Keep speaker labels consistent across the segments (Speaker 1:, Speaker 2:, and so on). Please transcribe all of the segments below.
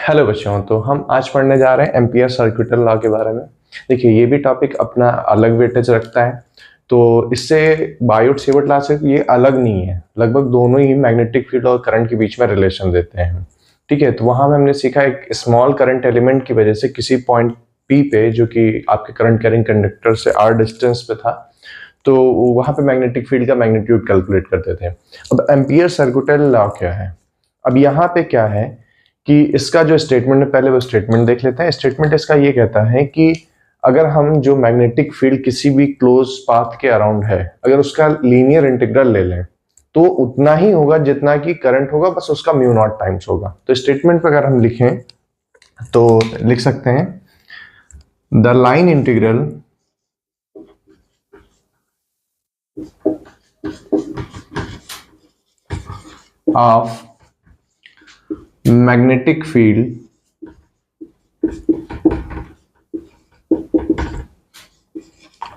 Speaker 1: Hello बच्चों, तो हम आज पढ़ने जा रहे हैं एम्पियर सर्किटल लॉ के बारे में। देखिए, ये भी टॉपिक अपना अलग वेटेज रखता है। तो इससे बायोट सेवर्ट लॉ से ये अलग नहीं है, लगभग दोनों ही मैग्नेटिक फील्ड और करंट के बीच में रिलेशन देते हैं। ठीक है, तो वहां में हमने सीखा एक स्मॉल करंट एलिमेंट की वजह से किसी पॉइंट पी पे, जो कि आपके करंट कैरिंग कंडक्टर से आर डिस्टेंस पे था, तो वहां पे मैग्नेटिक फील्ड का मैग्नीट्यूड कैलकुलेट करते थे। अब एम्पियर सर्किटल लॉ क्या है? अब यहाँ पे क्या है कि इसका जो स्टेटमेंट है, पहले वो स्टेटमेंट देख लेते हैं। स्टेटमेंट इसका ये कहता है कि अगर हम जो मैग्नेटिक फील्ड किसी भी क्लोज पाथ के अराउंड है, अगर उसका लीनियर इंटीग्रल ले लें तो उतना ही होगा जितना कि करंट होगा, बस उसका म्यू नॉट टाइम्स होगा। तो स्टेटमेंट पर अगर हम लिखें तो लिख सकते हैं the line integral of magnetic field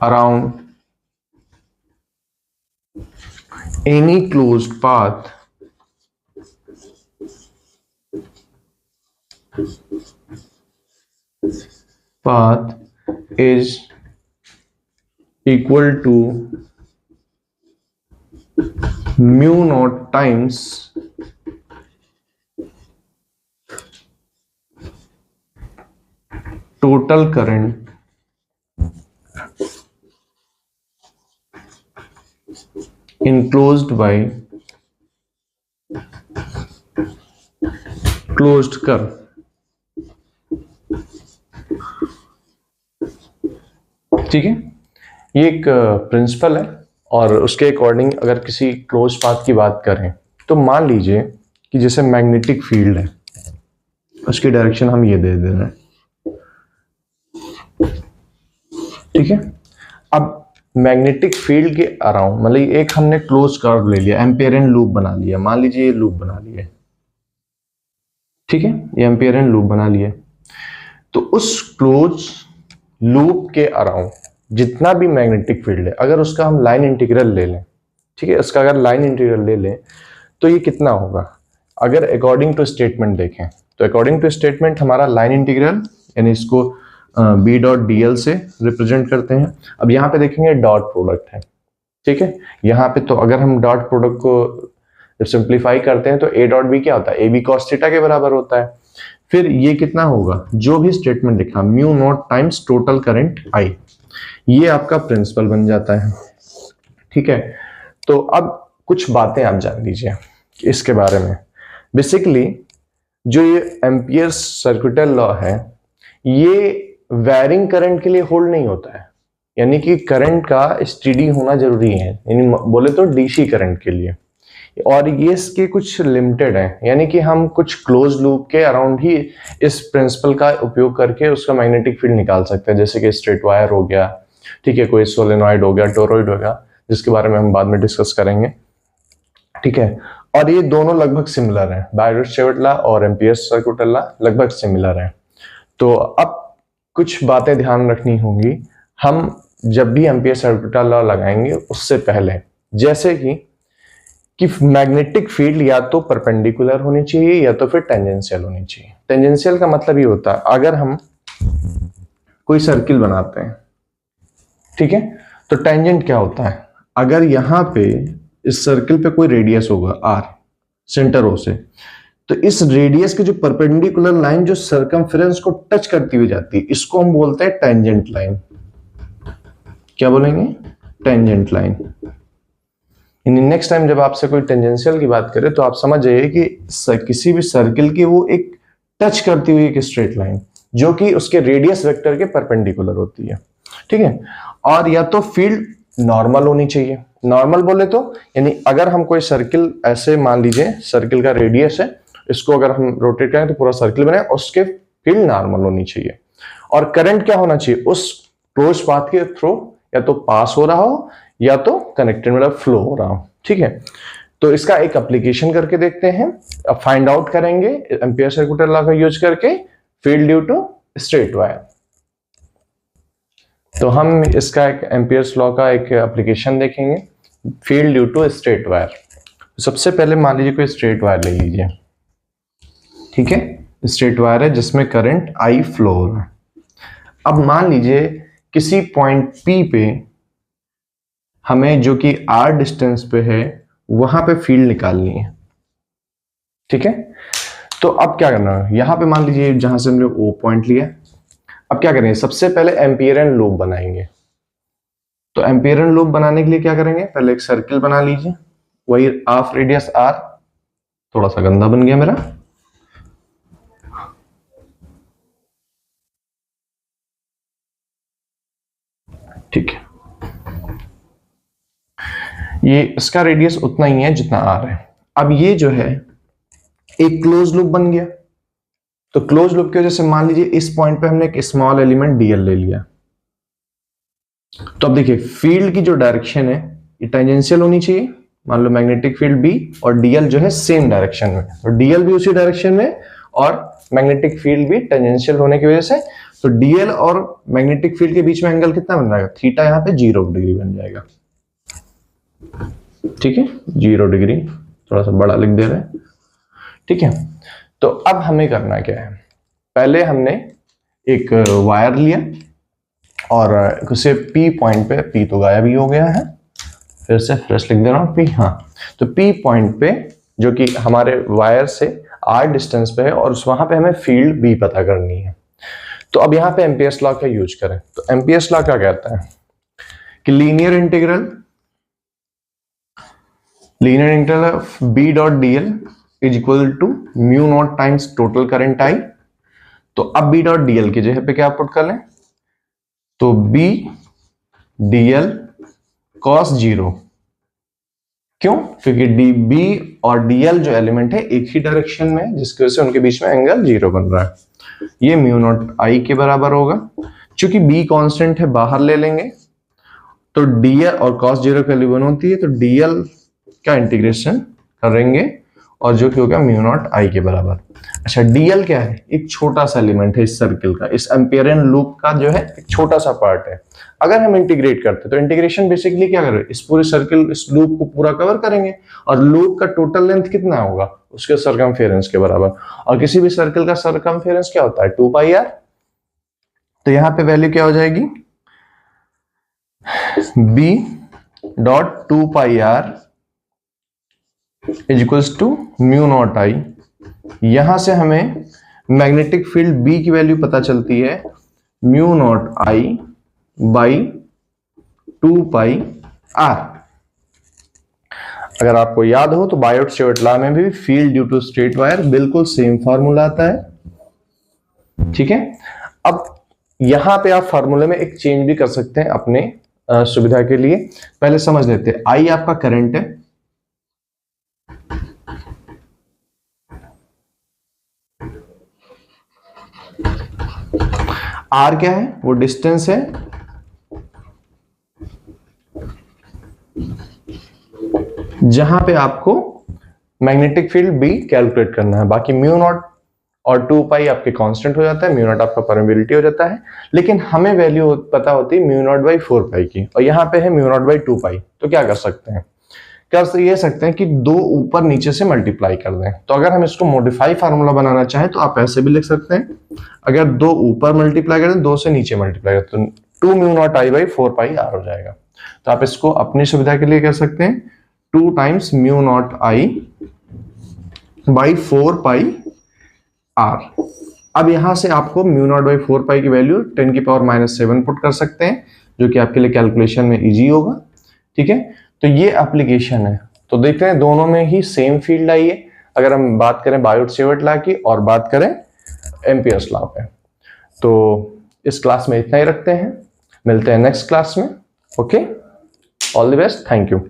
Speaker 1: around any closed path is equal to mu naught times total current enclosed by closed curve। ठीक है, ये एक प्रिंसिपल है और उसके अकॉर्डिंग अगर किसी क्लोज पाथ की बात करें तो मान लीजिए कि जैसे मैग्नेटिक फील्ड है, उसकी डायरेक्शन हम ये दे रहे हैं। ठीक है, अब मैग्नेटिक फील्ड के अराउंड मतलब एक हमने क्लोज कर्व ले लिया, एम्पियरन लूप बना लिया। मान लीजिए ये लूप बना लिया, ठीक है, ये एम्पियरन लूप बना लिया। तो उस क्लोज लूप के अराउंड जितना भी मैग्नेटिक फील्ड है, अगर उसका हम लाइन इंटीग्रल ले लें, ठीक है, उसका अगर लाइन इंटीग्रल ले लें तो ये कितना होगा? अगर अकॉर्डिंग टू स्टेटमेंट देखें तो अकॉर्डिंग टू स्टेटमेंट हमारा लाइन इंटीग्रल, यानी इसको बी डॉट डी एल से रिप्रेजेंट करते हैं। अब यहाँ पे देखेंगे डॉट प्रोडक्ट है, ठीक है, यहाँ पे तो अगर हम डॉट प्रोडक्ट को सिंप्लीफाई करते हैं तो ए डॉट बी क्या होता है? ए बी कॉस थीटा के बराबर होता है। फिर ये कितना होगा? जो भी स्टेटमेंट लिखा, mu naught times total current I, ये आपका प्रिंसिपल बन जाता है। ठीक है, तो अब कुछ बातें आप जान लीजिए इसके बारे में। बेसिकली जो ये एम्पियर सर्किटल लॉ है, ये वैरिंग करंट के लिए होल्ड नहीं होता है, यानी कि करंट का स्टेडी होना जरूरी है, यानी बोले तो डीसी करंट के लिए। और ये इसके कुछ लिमिटेड है, यानी कि हम कुछ क्लोज लूप के अराउंड ही इस प्रिंसिपल का उपयोग करके उसका मैग्नेटिक फील्ड निकाल सकते हैं, जैसे कि स्ट्रेट वायर हो गया, ठीक है, कोई सोलेनॉइड हो गया, टोरॉइड हो गया, जिसके बारे में हम बाद में डिस्कस करेंगे। ठीक है, और ये दोनों लगभग सिमिलर हैं, बायोट-सेवर्ट लॉ और एम्पियर सर्किटल लॉ लगभग सिमिलर हैं। तो अब कुछ बातें ध्यान रखनी होंगी हम जब भी एम्पियर सर्किटल लॉ लगाएंगे उससे पहले, जैसे कि मैग्नेटिक फील्ड या तो परपेंडिकुलर होनी चाहिए या तो फिर टेंजेंशियल होनी चाहिए। टेंजेंशियल का मतलब ये होता है अगर हम कोई सर्किल बनाते हैं, ठीक है, तो टेंजेंट क्या होता है? अगर यहाँ पे इस सर्किल पे कोई रेडियस होगा आर, सेंटर ओ से, तो इस रेडियस के जो परपेंडिकुलर लाइन जो सर्कमफेरेंस को टच करती हुई जाती है, इसको हम बोलते हैं टेंजेंट लाइन। क्या बोलेंगे? Tangent line. नेक्स्ट टाइम जब आपसे कोई टेंजेंशियल की बात करे तो आप समझ जाइए कि किसी भी सर्किल की वो एक टच करती हुई एक स्ट्रेट लाइन जो कि उसके रेडियस वेक्टर के परपेंडिकुलर होती है। ठीक है, और या तो फील्ड नॉर्मल होनी चाहिए। नॉर्मल बोले तो यानी अगर हम कोई सर्किल ऐसे मान लीजिए, सर्किल का रेडियस है, इसको अगर हम रोटेट करें तो पूरा सर्किल बने, उसके फील्ड नॉर्मल होनी चाहिए। और करंट क्या होना चाहिए? उस क्लोज पाथ के थ्रू या तो पास हो रहा हो या तो कनेक्टेड मतलब फ्लो हो रहा हो। ठीक है, तो इसका एक एप्लीकेशन करके देखते हैं। अब फाइंड आउट करेंगे एम्पियर सर्किटल लॉ का यूज करके field due to straight wire. तो हम इसका एक एम्पियर्स लॉ का एक एप्लीकेशन देखेंगे, field due to straight wire. सबसे पहले मान लीजिए कोई स्ट्रेट वायर ले लीजिए, ठीक है, स्ट्रेट वायर है जिसमें करंट I फ्लो हो रहा है। अब मान लीजिए किसी पॉइंट P पे हमें जो कि R डिस्टेंस पे है वहां पे फील्ड निकालनी है, ठीक है। तो अब क्या करना है, यहां पे मान लीजिए जहां से हमने O पॉइंट लिया, अब क्या करेंगे, सबसे पहले एम्पियरन लूप बनाएंगे। तो एम्पियरन लूप बनाने के लिए क्या करेंगे, पहले एक सर्किल बना लीजिए, वही हाफ रेडियस R, थोड़ा सा गंदा बन गया मेरा, ठीक है। ये इसका रेडियस उतना ही है जितना R है। अब ये जो है एक क्लोज लूप बन गया। तो क्लोज लूप की वजह से मान लीजिए इस पॉइंट पे हमने एक स्मॉल एलिमेंट dl ले लिया। तो अब देखिए फील्ड की जो डायरेक्शन है ये टेंजेंशियल होनी चाहिए, मान लो मैग्नेटिक फील्ड B और dl जो है सेम डायरेक्शन में, तो dl भी उसी डायरेक्शन में और मैग्नेटिक फील्ड भी टेंजेंशियल होने की वजह से, तो dl और मैग्नेटिक फील्ड के बीच में एंगल कितना बन जाएगा, थीटा यहाँ पे 0 डिग्री बन जाएगा, ठीक है, 0 डिग्री, थोड़ा सा बड़ा लिख दे रहे हैं, ठीक है। तो अब हमें करना क्या है, पहले हमने एक वायर लिया और उसे P पॉइंट पे, P तो गायब ही हो गया है, फिर से फ्रेश लिख दे रहा हूं P, हाँ, तो P पॉइंट पे जो कि हमारे वायर से R डिस्टेंस पे है और वहां पे हमें फील्ड B पता करनी है। तो अब यहाँ पे एम्पियर्स लॉ का यूज करें, तो एम्पियर्स लॉ क्या कहता है कि linear integral of B dot dl is equal to mu naught times total current I। तो अब B डॉट dl की जगह पे क्या पुट कर लें, तो B dl cos 0, क्यों, क्योंकि B और dl जो एलिमेंट है एक ही डायरेक्शन में, जिसकी वजह से उनके बीच में एंगल 0 बन रहा है। ये म्यू नॉट I के बराबर होगा, चूंकि B कांस्टेंट है बाहर ले लेंगे, तो dl और cos 0 की वैल्यू 1 होती है, तो dl का इंटीग्रेशन करेंगे और जो कि होगा म्यू नॉट I के बराबर। अच्छा dl क्या है, एक छोटा सा एलिमेंट है इस सर्किल का, इस एम्पियरन लूप का जो है एक छोटा सा पार्ट है। अगर हम इंटीग्रेट करते तो इंटीग्रेशन बेसिकली क्या करें, इस पूरे सर्किल, इस लूप को पूरा कवर करेंगे और लूप का टोटल लेंथ कितना होगा उसके सरकमफेरेंस के बराबर, और किसी भी सर्किल का सरकमफेरेंस क्या होता है 2 पाई r। तो यहां पे वैल्यू क्या हो जाएगी, b dot 2 pi r is equals to mu naught I। यहां से हमें मैग्नेटिक फील्ड B की वैल्यू पता चलती है mu naught I by 2 pi R। अगर आपको याद हो तो बायोट-सेवर्ट लॉ में भी field due to straight wire बिल्कुल सेम फार्मूला आता है, ठीक है। अब यहां पे आप फार्मूले में एक चेंज भी कर सकते हैं अपने सुविधा के लिए। पहले समझ लेते हैं, I आपका करंट है, R क्या है, वो डिस्टेंस है, जहां पे आपको मैग्नेटिक फील्ड B कैलकुलेट करना है। बाकी म्यू नॉट और 2 पाई आपके कांस्टेंट हो जाता है, म्यू नॉट आपका परमेबिलिटी हो जाता है, लेकिन हमें वैल्यू पता होती है म्यू नॉट बाई 4 पाई की, और यहां पे है म्यू नॉट बाई 2 पाई। तो क्या कर सकते हैं, ये सकते हैं कि दो ऊपर नीचे से मल्टीप्लाई कर दें। तो अगर हम इसको मॉडिफाई फार्मूला बनाना चाहें तो आप ऐसे भी लिख सकते हैं, अगर दो ऊपर मल्टीप्लाई करें, दो से नीचे मल्टीप्लाई करें, तो 2 mu naught I by 4 pi R हो जाएगा। तो आप इसको अपनी सुविधा के लिए कह सकते हैं 2 times mu naught I by 4 pi R। अब यहां से आपको म्यू नॉट बाई 4 पाई की वैल्यू 10 की पावर -7 पुट कर सकते हैं, जो कि आपके लिए कैलकुलेशन में इजी होगा, ठीक है। तो ये एप्लीकेशन है। तो देखते हैं दोनों में ही सेम फील्ड आई है, अगर हम बात करें बायोट-सेवर्ट लॉ की और बात करें एम्पियर्स लॉ पे। तो इस क्लास में इतना ही रखते हैं, मिलते हैं नेक्स्ट क्लास में। Okay, all the best, thank you.